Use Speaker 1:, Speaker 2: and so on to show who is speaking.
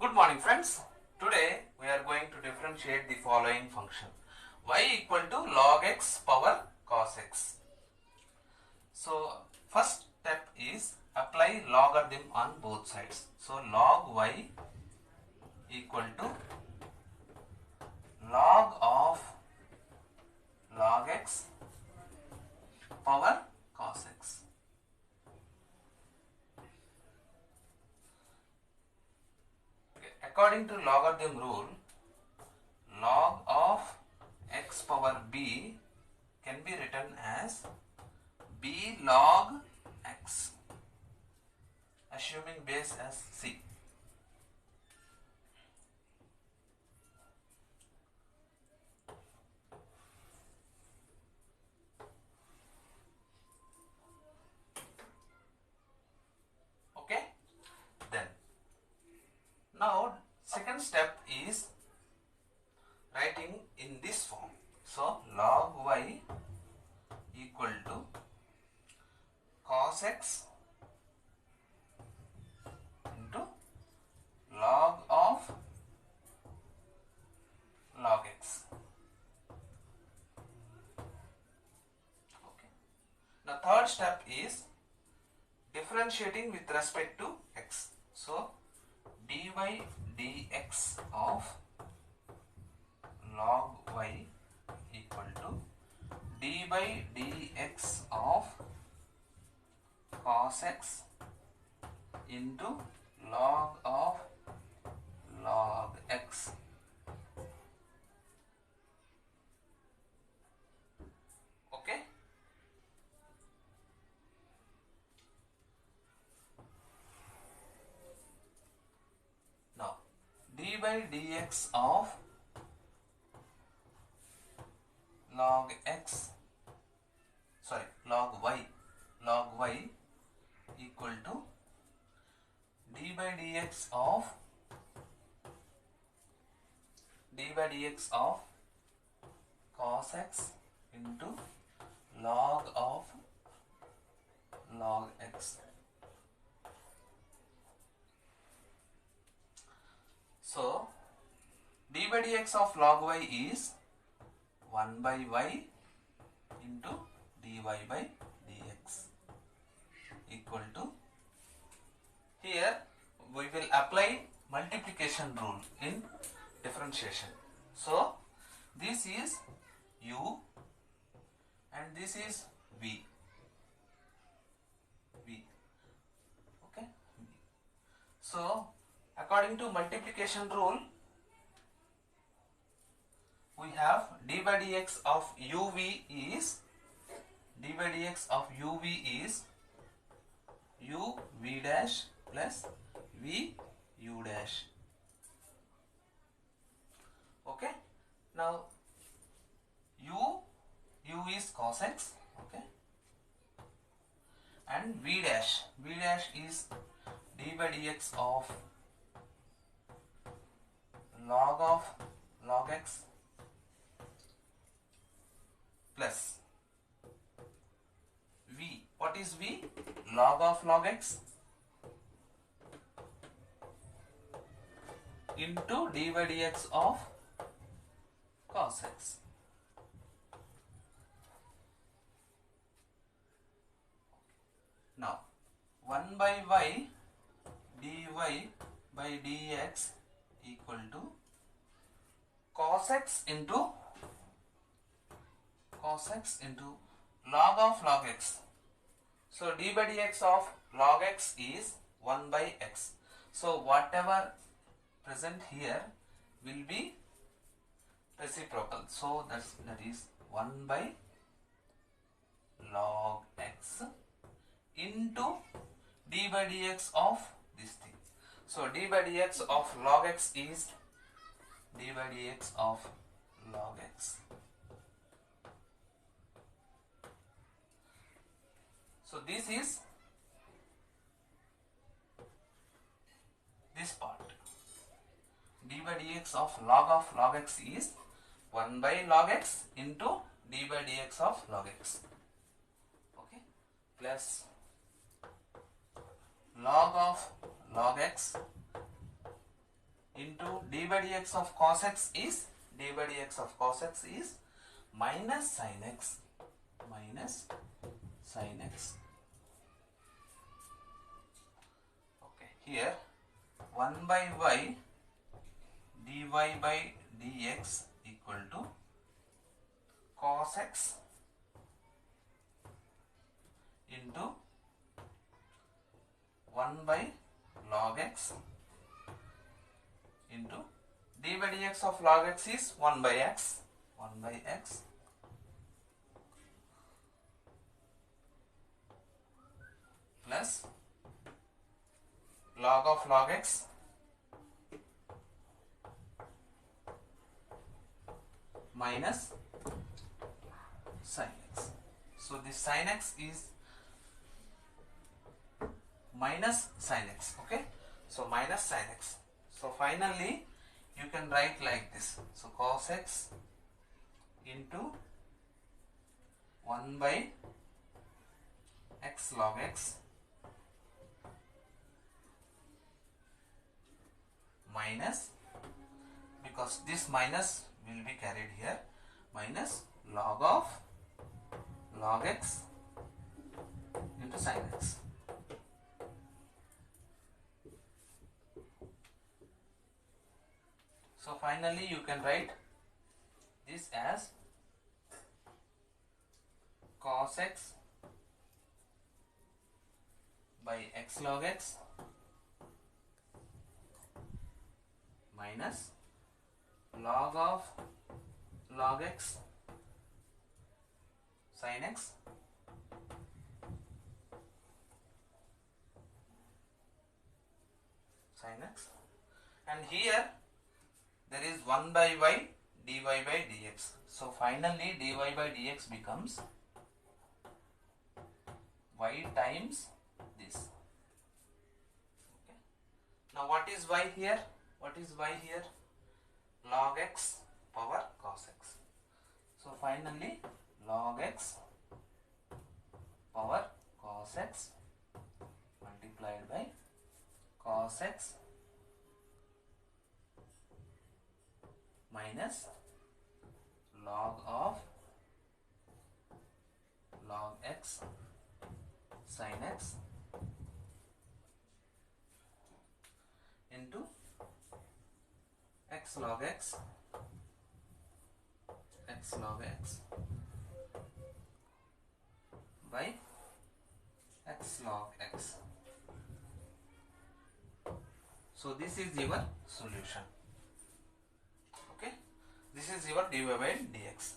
Speaker 1: Good morning friends. Today we are going to differentiate the following function. Y equal to log x power cos x. So first step is apply logarithm on both sides. So log y equal to log of log x power cos x. According to logarithm rule, log of x power b can be written as b log x, assuming base as c. Okay, then now second step is writing in this form. So log y equal to cos x into log of log x. Okay. Now third step is differentiating with respect to x. So dy dx of log y equal to d by dx of cos x into log of log x. Okay. Now d by dx of log x, log y equal to d by dx of cos x into log of log x. So d by dx of log y is 1 by y into dy by dx equal to, here we will apply multiplication rule in differentiation. So this is u and this is v. Okay. So according to multiplication rule, we have d by dx of uv is u v dash plus v u dash. Okay. Now u is cos x. Okay. And v dash is d by dx of log x plus v. What is v? Log of log x into d by dx of cos x. Now 1 by y dy by dx equal to cos x into log of log x. So d by dx of log x is 1 by x. So whatever present here will be reciprocal. So that is 1 by log x into d by dx of this thing. So d by dx of log x is d by dx of log x. So this is this part. D by dx of log x is 1 by log x into d by dx of log x. Okay. Plus log of log x into d by dx of cos x is d by dx of cos x is minus sin x minus sin x. Okay, here 1 by y dy by dx equal to cos x into 1 by log x into d by dx of log x is 1 by x plus log of log x minus sin x. So this sin x is minus sin x. Okay, so minus sin x. So finally you can write like this. So cos x into 1 by x log x minus, because this minus will be carried here, minus log of log x into sin x. So finally you can write this as cos x by x log x minus log of log x sin x and here there is 1 by y dy by dx. So finally dy by dx becomes y times this. Okay. Now what is y here? What is y here? Log x power cos x. So finally log x power cos x multiplied by cos x minus log of log x sin x into x log x by x log x. So this is your solution. Okay, this is your dy by dx.